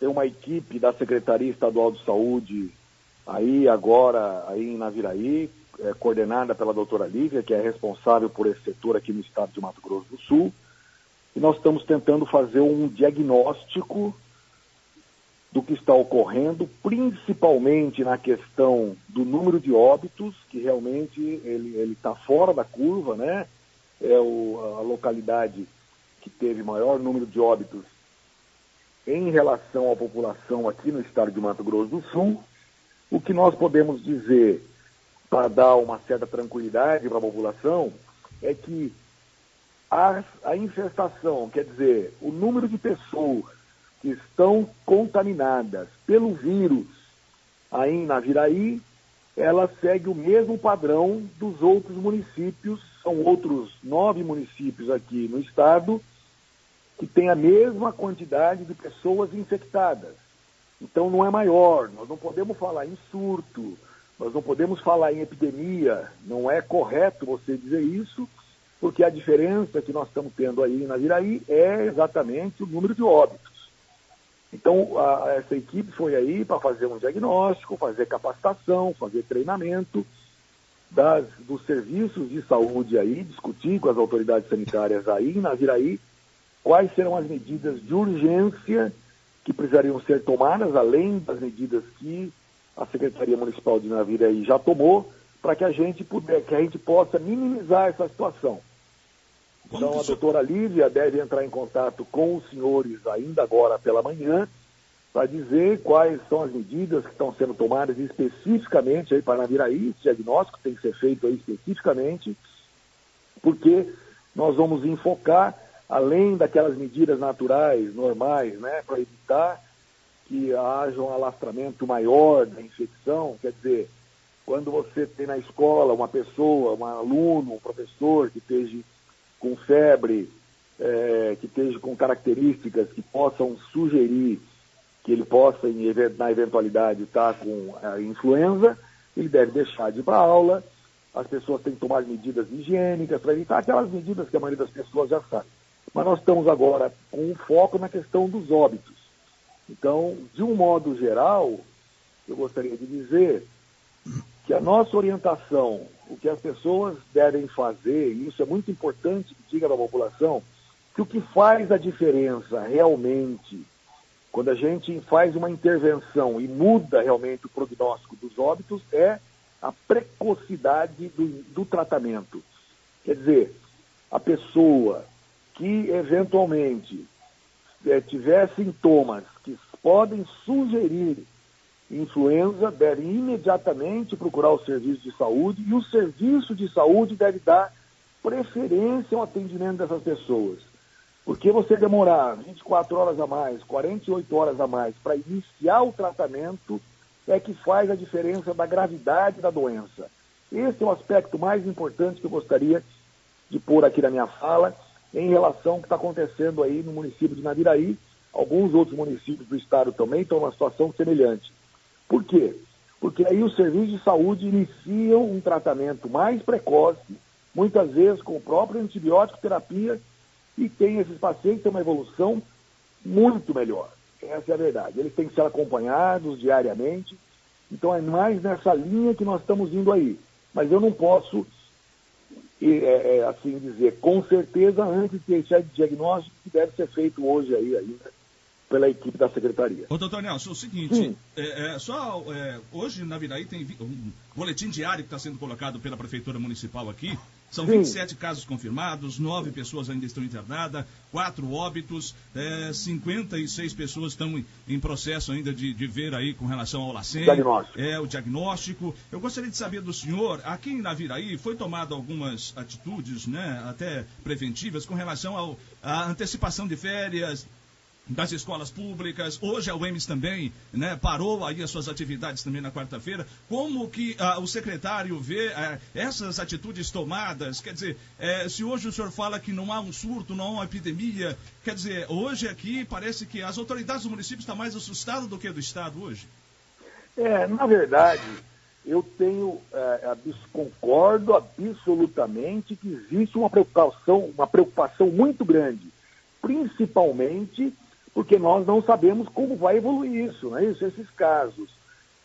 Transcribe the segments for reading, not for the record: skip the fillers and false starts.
tem uma equipe da Secretaria Estadual de Saúde aí agora, aí em Naviraí, coordenada pela doutora Lívia, que é responsável por esse setor aqui no estado de Mato Grosso do Sul, e nós estamos tentando fazer um diagnóstico do que está ocorrendo, principalmente na questão do número de óbitos, que realmente ele está fora da curva, né? É a localidade que teve maior número de óbitos em relação à população aqui no estado de Mato Grosso do Sul. O que nós podemos dizer, para dar uma certa tranquilidade para a população, é que a infestação, quer dizer, o número de pessoas que estão contaminadas pelo vírus aí em Naviraí, ela segue o mesmo padrão dos outros municípios. São outros 9 municípios aqui no estado que têm a mesma quantidade de pessoas infectadas. Então não é maior, nós não podemos falar em surto, nós não podemos falar em epidemia, não é correto você dizer isso, porque a diferença que nós estamos tendo aí em Naviraí é exatamente o número de óbitos. Então, essa equipe foi aí para fazer um diagnóstico, fazer capacitação, fazer treinamento dos serviços de saúde aí, discutir com as autoridades sanitárias aí em Naviraí quais serão as medidas de urgência que precisariam ser tomadas, além das medidas que a Secretaria Municipal de Naviraí já tomou, para que a gente possa minimizar essa situação. Então, a doutora Lívia deve entrar em contato com os senhores ainda agora pela manhã para dizer quais são as medidas que estão sendo tomadas especificamente aí para Naviraí. Esse diagnóstico tem que ser feito aí especificamente, porque nós vamos enfocar, além daquelas medidas naturais, normais, né, para evitar que haja um alastramento maior da infecção. Quer dizer, quando você tem na escola uma pessoa, um aluno, um professor que esteja com febre, que esteja com características que possam sugerir que ele possa, na eventualidade, estar com a influenza, ele deve deixar de ir para a aula. As pessoas têm que tomar medidas higiênicas para evitar aquelas medidas que a maioria das pessoas já sabe. Mas nós estamos agora com um foco na questão dos óbitos. Então, de um modo geral, eu gostaria de dizer que a nossa orientação, o que as pessoas devem fazer, e isso é muito importante que diga para a população, que o que faz a diferença realmente, quando a gente faz uma intervenção e muda realmente o prognóstico dos óbitos, é a precocidade do tratamento. Quer dizer, a pessoa que eventualmente tiver sintomas que podem sugerir influenza deve imediatamente procurar o serviço de saúde, e o serviço de saúde deve dar preferência ao atendimento dessas pessoas. Porque você demorar 24 horas a mais, 48 horas a mais para iniciar o tratamento é que faz a diferença da gravidade da doença. Esse é o aspecto mais importante que eu gostaria de pôr aqui na minha fala em relação ao que está acontecendo aí no município de Naviraí. Alguns outros municípios do estado também estão numa situação semelhante. Por quê? Porque aí os serviços de saúde iniciam um tratamento mais precoce, muitas vezes com o próprio antibiótico terapia, e tem esses pacientes têm uma evolução muito melhor. Essa é a verdade. Eles têm que ser acompanhados diariamente. Então é mais nessa linha que nós estamos indo aí. Mas eu não posso, assim dizer, com certeza, antes de deixar de diagnóstico, que deve ser feito hoje aí ainda pela equipe da Secretaria. Ô, doutor Nelson, é o seguinte, hoje na Naviraí tem um boletim diário que está sendo colocado pela Prefeitura Municipal aqui. São 27 casos confirmados, 9 pessoas ainda estão internadas, 4 óbitos, 56 pessoas estão em processo ainda de ver aí com relação ao LACEN. O diagnóstico. Eu gostaria de saber do senhor, aqui em Naviraí foi tomado algumas atitudes, né, até preventivas, com relação à antecipação de férias das escolas públicas. Hoje a UEMS também, né, parou aí as suas atividades também na quarta-feira. Como que o secretário vê essas atitudes tomadas? Quer dizer, se hoje o senhor fala que não há um surto, não há uma epidemia, quer dizer, hoje aqui parece que as autoridades do município estão mais assustadas do que do estado hoje. Na verdade, eu concordo absolutamente que existe uma preocupação muito grande, principalmente porque nós não sabemos como vai evoluir isso, não é isso? Esses casos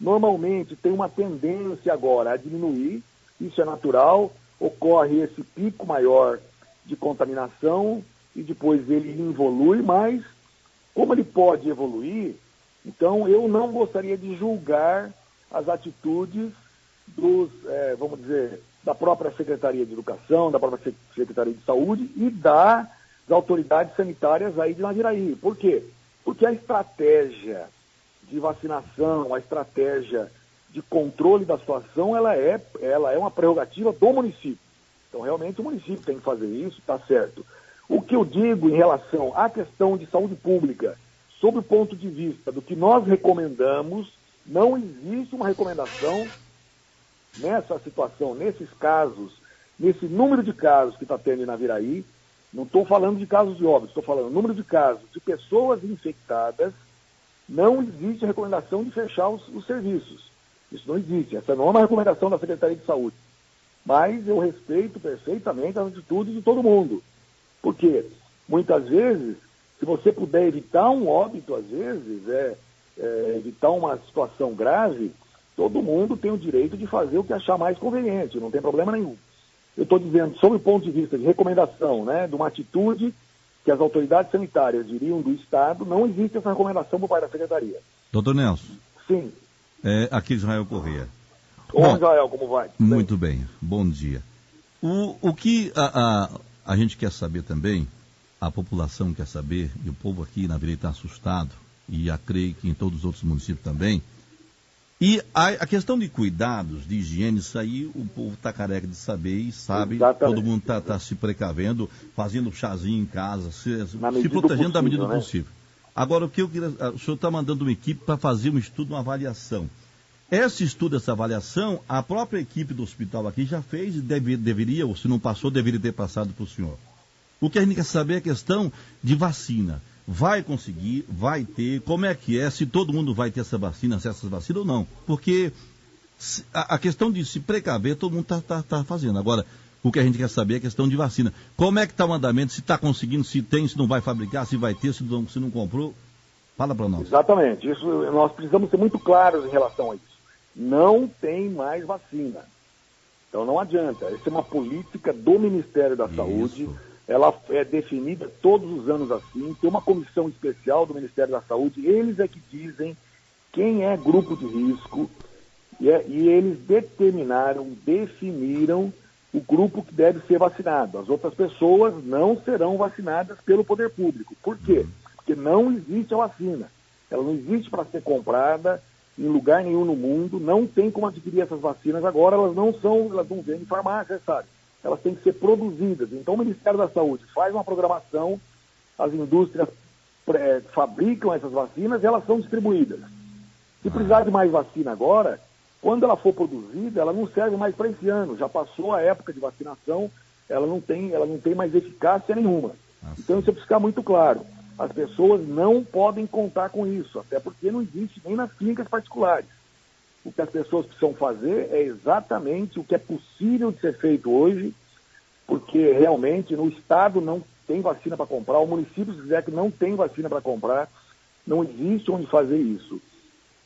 normalmente têm uma tendência agora a diminuir, isso é natural, ocorre esse pico maior de contaminação e depois ele evolui, mas como ele pode evoluir, então eu não gostaria de julgar as atitudes dos, vamos dizer, da própria Secretaria de Educação, da própria Secretaria de Saúde e das autoridades sanitárias aí de Naviraí. Por quê? Porque a estratégia de vacinação, a estratégia de controle da situação, ela é uma prerrogativa do município. Então, realmente, o município tem que fazer isso, está certo. O que eu digo em relação à questão de saúde pública, sob o ponto de vista do que nós recomendamos, não existe uma recomendação nessa situação, nesses casos, nesse número de casos que está tendo em Naviraí. Não estou falando de casos de óbito, estou falando do número de casos de pessoas infectadas. Não existe a recomendação de fechar os serviços. Isso não existe. Essa não é uma recomendação da Secretaria de Saúde. Mas eu respeito perfeitamente as atitudes de todo mundo. Porque, muitas vezes, se você puder evitar um óbito, às vezes, evitar uma situação grave, todo mundo tem o direito de fazer o que achar mais conveniente, não tem problema nenhum. Eu estou dizendo, sob o ponto de vista de recomendação, né, de uma atitude que as autoridades sanitárias diriam do Estado, não existe essa recomendação por parte da Secretaria. Doutor Nelson. Sim. Aqui Israel Corrêa. Ô, Israel, como vai? Muito bem, bom dia. O que a gente quer saber também, a população quer saber, e o povo aqui na Vila está assustado, e creio que em todos os outros municípios também, e a questão de cuidados, de higiene, isso aí o povo está careca de saber e sabe. Exatamente. Todo mundo está se precavendo, fazendo chazinho em casa, se protegendo possível, da medida possível. Agora, o que eu queria, o senhor está mandando uma equipe para fazer um estudo, uma avaliação. Esse estudo, essa avaliação, a própria equipe do hospital aqui já fez e deveria, ou se não passou, deveria ter passado para o senhor. O que a gente quer saber é a questão de vacina. Vai conseguir, vai ter, como é que é, se todo mundo vai ter essa vacina, se essas vacinas ou não. Porque a questão de se precaver, todo mundo está fazendo. Agora, o que a gente quer saber é a questão de vacina. Como é que está o andamento, se está conseguindo, se tem, se não vai fabricar, se vai ter, se não comprou. Fala para nós. Exatamente, isso nós precisamos ser muito claros em relação a isso. Não tem mais vacina. Então não adianta, essa é uma política do Ministério da Saúde. Ela é definida todos os anos assim, tem uma comissão especial do Ministério da Saúde, eles é que dizem quem é grupo de risco, e eles definiram o grupo que deve ser vacinado. As outras pessoas não serão vacinadas pelo poder público. Por quê? Porque não existe a vacina. Ela não existe para ser comprada em lugar nenhum no mundo, não tem como adquirir essas vacinas agora, elas não vendem em farmácia, sabe? Elas têm que ser produzidas. Então o Ministério da Saúde faz uma programação, as indústrias fabricam essas vacinas e elas são distribuídas. Se precisar de mais vacina agora, quando ela for produzida, ela não serve mais para esse ano. Já passou a época de vacinação, ela não tem mais eficácia nenhuma. Então isso precisa ficar muito claro. As pessoas não podem contar com isso, até porque não existe nem nas clínicas particulares. O que as pessoas precisam fazer é exatamente o que é possível de ser feito hoje, porque realmente no Estado não tem vacina para comprar, o município, se quiser que não tem vacina para comprar, não existe onde fazer isso.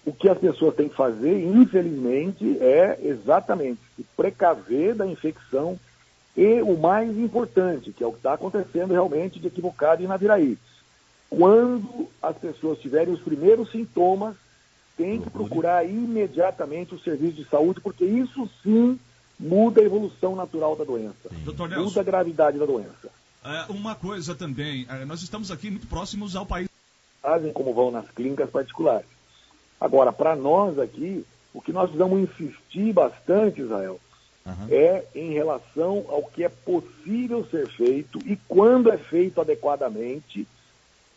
O que as pessoas têm que fazer, infelizmente, é exatamente se precaver da infecção e o mais importante, que é o que está acontecendo realmente de equivocado em Naviraí. Quando as pessoas tiverem os primeiros sintomas, tem que procurar imediatamente o serviço de saúde, porque isso sim muda a evolução natural da doença. Nelson, muda a gravidade da doença. Uma coisa também, nós estamos aqui muito próximos ao país. Fazem como vão nas clínicas particulares. Agora, para nós aqui, o que nós precisamos insistir bastante, Israel, é em relação ao que é possível ser feito e quando é feito adequadamente,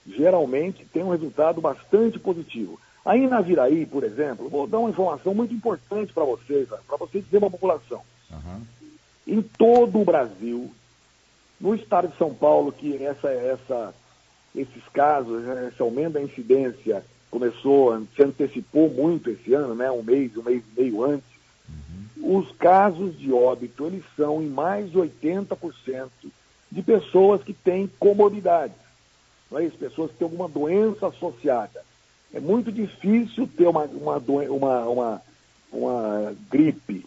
geralmente tem um resultado bastante positivo. Aí em Naviraí, por exemplo, vou dar uma informação muito importante para vocês, para vocês dizer para a população. Em todo o Brasil, no estado de São Paulo, que esses casos, esse aumento da incidência se antecipou muito esse ano, né, um mês e meio antes, os casos de óbito, eles são em mais de 80% de pessoas que têm comorbidades. não é isso? Pessoas que têm alguma doença associada. É muito difícil ter uma gripe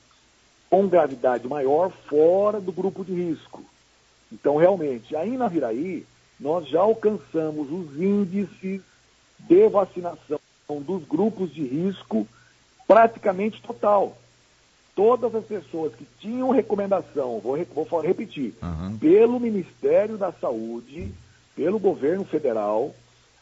com gravidade maior fora do grupo de risco. Então, realmente, aí em Naviraí, nós já alcançamos os índices de vacinação dos grupos de risco praticamente total. Todas as pessoas que tinham recomendação, vou repetir, pelo Ministério da Saúde, pelo governo federal,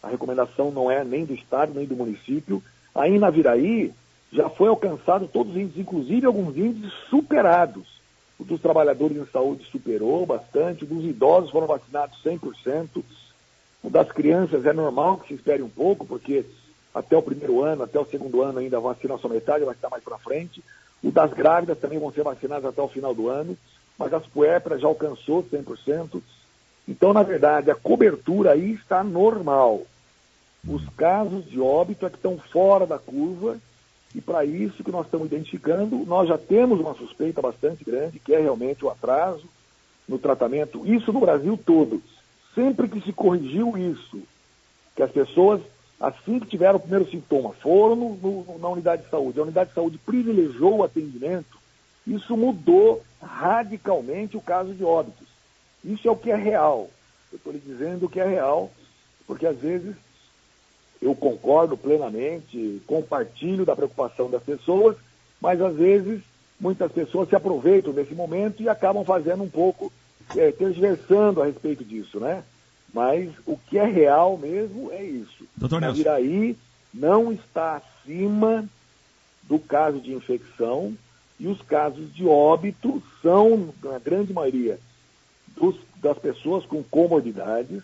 a recomendação não é nem do estado, nem do município, aí em Naviraí já foi alcançado todos os índices, inclusive alguns índices superados. O dos trabalhadores em saúde superou bastante, o dos idosos foram vacinados 100%, o das crianças é normal que se espere um pouco, porque até o primeiro ano, até o segundo ano ainda a vacina só metade, vai estar mais para frente. O das grávidas também vão ser vacinadas até o final do ano, mas as puérperas já alcançou 100%. Então, na verdade, a cobertura aí está normal. Os casos de óbito é que estão fora da curva, e para isso que nós estamos identificando, nós já temos uma suspeita bastante grande, que é realmente o atraso no tratamento, isso no Brasil todo. Sempre que se corrigiu isso, que as pessoas, assim que tiveram o primeiro sintoma, foram na unidade de saúde, a unidade de saúde privilegiou o atendimento, isso mudou radicalmente o caso de óbitos. Isso é o que é real. Eu estou lhe dizendo o que é real, porque às vezes eu concordo plenamente, compartilho da preocupação das pessoas, mas às vezes muitas pessoas se aproveitam desse momento e acabam fazendo um pouco, tergiversando a respeito disso, né? Mas o que é real mesmo é isso. Doutor Nelson. Naviraí não está acima do caso de infecção e os casos de óbito são, na grande maioria, das pessoas com comorbidades,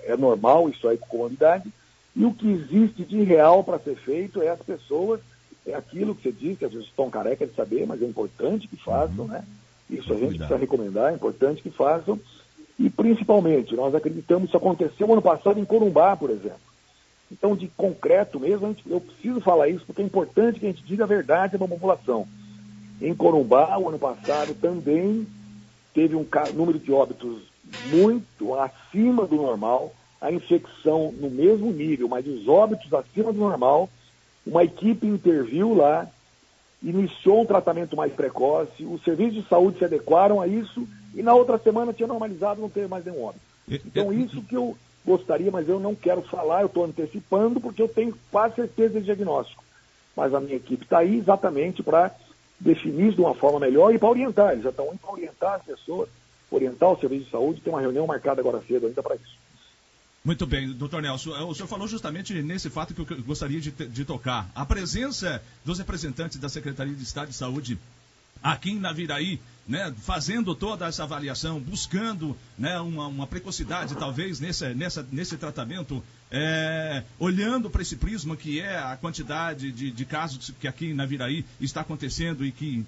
é normal isso aí com comorbidade, e o que existe de real para ser feito é as pessoas, é aquilo que você disse, as pessoas estão carecas de saber, mas é importante que façam, né? Isso a gente precisa recomendar, é importante que façam, e principalmente, nós acreditamos que isso aconteceu ano passado em Corumbá, por exemplo. Então, de concreto mesmo, eu preciso falar isso, porque é importante que a gente diga a verdade para a população. Em Corumbá, o ano passado, também teve um número de óbitos muito acima do normal, a infecção no mesmo nível, mas os óbitos acima do normal. Uma equipe interviu lá, iniciou um tratamento mais precoce, os serviços de saúde se adequaram a isso e na outra semana tinha normalizado, não teve mais nenhum óbito. Então isso que eu gostaria, mas eu não quero falar, eu estou antecipando porque eu tenho quase certeza de diagnóstico. Mas a minha equipe está aí exatamente para definir isso de uma forma melhor e para orientar. Eles já estão indo para orientar as pessoas, orientar o serviço de saúde, tem uma reunião marcada agora cedo ainda para isso. Muito bem, doutor Nelson, o senhor falou justamente nesse fato que eu gostaria de tocar. A presença dos representantes da Secretaria de Estado de Saúde aqui em Naviraí, né, fazendo toda essa avaliação, buscando, né, uma precocidade talvez nesse tratamento, olhando para esse prisma que é a quantidade de casos que aqui em Naviraí está acontecendo e que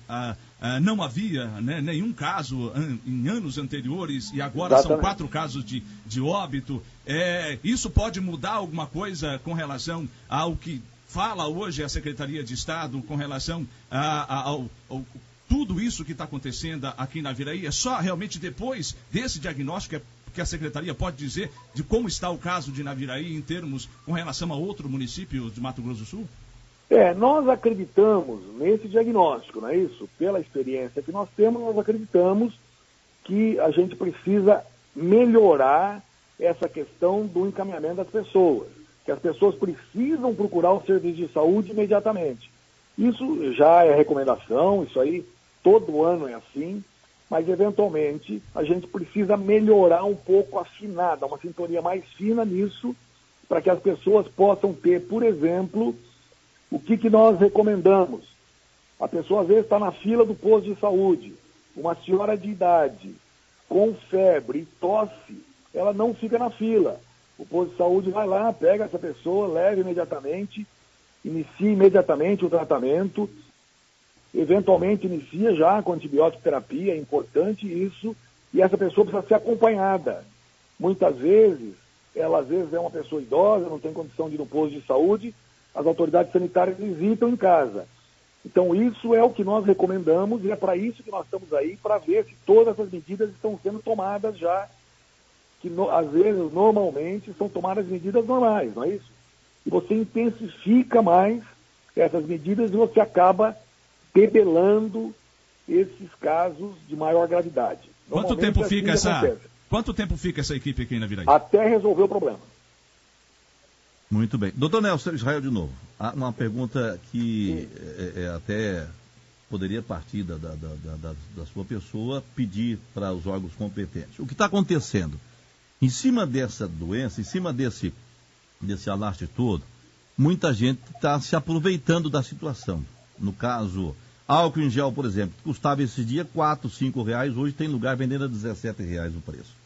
não havia, né, nenhum caso em anos anteriores e agora são 4 casos de óbito. Isso pode mudar alguma coisa com relação ao que fala hoje a Secretaria de Estado com relação ao tudo isso que está acontecendo aqui em Naviraí? É só realmente depois desse diagnóstico que a Secretaria pode dizer de como está o caso de Naviraí em termos com relação a outro município de Mato Grosso do Sul? Nós acreditamos nesse diagnóstico, não é isso? Pela experiência que nós temos, nós acreditamos que a gente precisa melhorar essa questão do encaminhamento das pessoas, que as pessoas precisam procurar o serviço de saúde imediatamente. Isso já é recomendação, isso aí todo ano é assim, mas eventualmente a gente precisa melhorar um pouco, afinar, dar uma sintonia mais fina nisso, para que as pessoas possam ter, por exemplo, o que nós recomendamos. A pessoa às vezes está na fila do posto de saúde, uma senhora de idade, com febre e tosse, ela não fica na fila. O posto de saúde vai lá, pega essa pessoa, leva imediatamente, inicia imediatamente o tratamento, eventualmente inicia já com antibiótico terapia, é importante isso, e essa pessoa precisa ser acompanhada. Muitas vezes, ela às vezes é uma pessoa idosa, não tem condição de ir no posto de saúde, as autoridades sanitárias visitam em casa. Então isso é o que nós recomendamos e é para isso que nós estamos aí, para ver se todas essas medidas estão sendo tomadas já que às vezes, normalmente, são tomadas medidas normais, não é isso? E você intensifica mais essas medidas e você acaba debelando esses casos de maior gravidade. Quanto tempo fica essa equipe aqui na Naviraí? Até resolver o problema. Muito bem. Doutor Nelson Israel, de novo. Há uma pergunta que até poderia partir da sua pessoa, pedir para os órgãos competentes. O que está acontecendo? Em cima dessa doença, em cima desse alarde todo, muita gente está se aproveitando da situação. No caso, álcool em gel, por exemplo, que custava esses dias R$4, R$5, hoje tem lugar vendendo a R$17 o preço.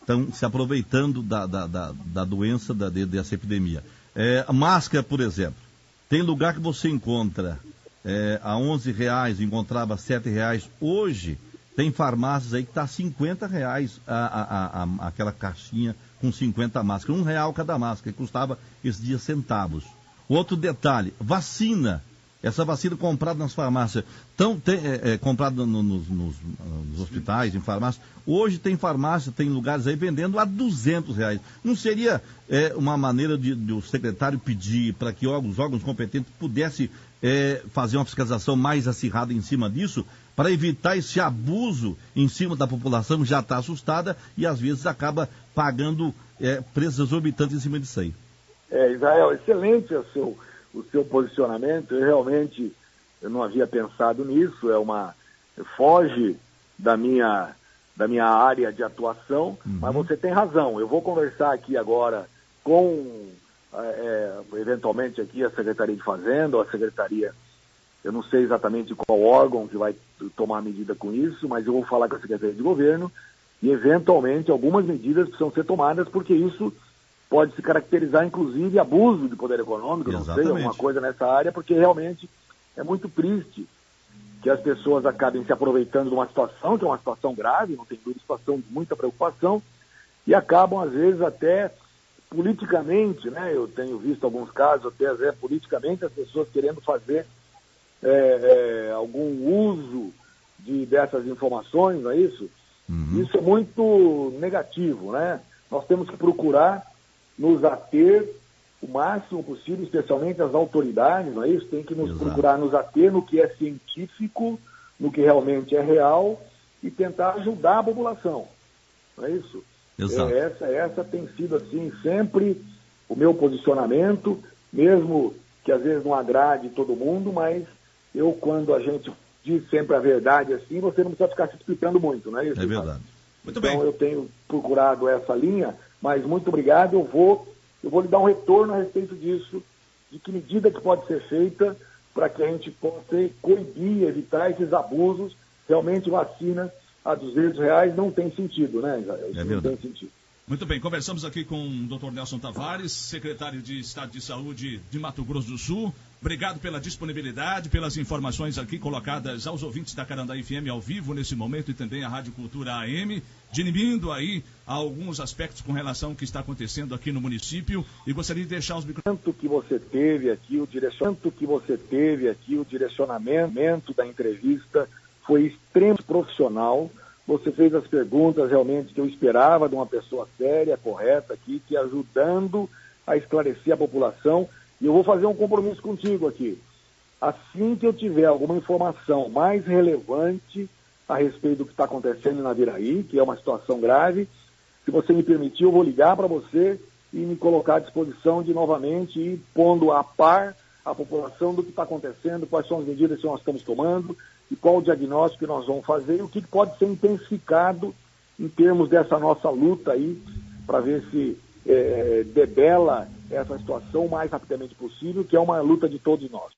Estão se aproveitando da doença, dessa epidemia. A máscara, por exemplo, tem lugar que você encontra a R$11, encontrava R$7. Hoje tem farmácias aí que está R$50 aquela caixinha com 50 máscaras. R$1 cada máscara, que custava esses dias centavos. Outro detalhe, vacina. Essa vacina comprada nas farmácias, comprada nos hospitais, em farmácias. Hoje tem farmácia, tem lugares aí vendendo a R$200. Não seria uma maneira de o secretário pedir para que os órgãos competentes pudessem fazer uma fiscalização mais acirrada em cima disso, para evitar esse abuso em cima da população que já está assustada e às vezes acaba pagando preços exorbitantes em cima disso aí? Israel, excelente o seu posicionamento. Eu não havia pensado nisso, foge da minha área de atuação, mas você tem razão. Eu vou conversar aqui agora com, eventualmente aqui a Secretaria de Fazenda, ou a Secretaria, eu não sei exatamente qual órgão que vai tomar medida com isso, mas eu vou falar com a Secretaria de Governo e, eventualmente, algumas medidas precisam ser tomadas, porque isso pode se caracterizar, inclusive, abuso de poder econômico, Exatamente. Não sei, alguma coisa nessa área, porque realmente é muito triste que as pessoas acabem se aproveitando de uma situação, que é uma situação grave, não tem dúvida, situação de muita preocupação, e acabam, às vezes, até politicamente, né? Eu tenho visto alguns casos, até politicamente, as pessoas querendo fazer algum uso dessas informações, não é isso? Isso é muito negativo, né? Nós temos que procurar nos ater o máximo possível, especialmente as autoridades, não é isso? Tem que procurar nos ater no que é científico, no que realmente é real e tentar ajudar a população, não é isso? Exato. Essa tem sido, assim, sempre o meu posicionamento, mesmo que às vezes não agrade todo mundo, mas quando a gente diz sempre a verdade assim, você não precisa ficar se explicando muito, não é isso? É verdade. Muito bem. Então eu tenho procurado essa linha, mas muito obrigado, eu vou lhe dar um retorno a respeito disso, de que medida que pode ser feita para que a gente possa coibir, evitar esses abusos. Realmente vacina a R$200 não tem sentido, né, Israel? Isso não tem sentido. Muito bem, conversamos aqui com o Dr. Nelson Tavares, secretário de Estado de Saúde de Mato Grosso do Sul. Obrigado pela disponibilidade, pelas informações aqui colocadas aos ouvintes da Carandaí FM ao vivo nesse momento e também a Rádio Cultura AM, dirimindo aí alguns aspectos com relação ao que está acontecendo aqui no município. E gostaria de deixar os microfones. Tanto que você teve aqui o direcionamento da entrevista foi extremamente profissional. Você fez as perguntas realmente que eu esperava de uma pessoa séria, correta aqui, que ajudando a esclarecer a população. E eu vou fazer um compromisso contigo aqui. Assim que eu tiver alguma informação mais relevante a respeito do que está acontecendo na Naviraí, que é uma situação grave, se você me permitir, eu vou ligar para você e me colocar à disposição de novamente ir pondo a par a população do que está acontecendo, quais são as medidas que nós estamos tomando e qual o diagnóstico que nós vamos fazer e o que pode ser intensificado em termos dessa nossa luta aí, para ver se debela essa situação o mais rapidamente possível, que é uma luta de todos nós.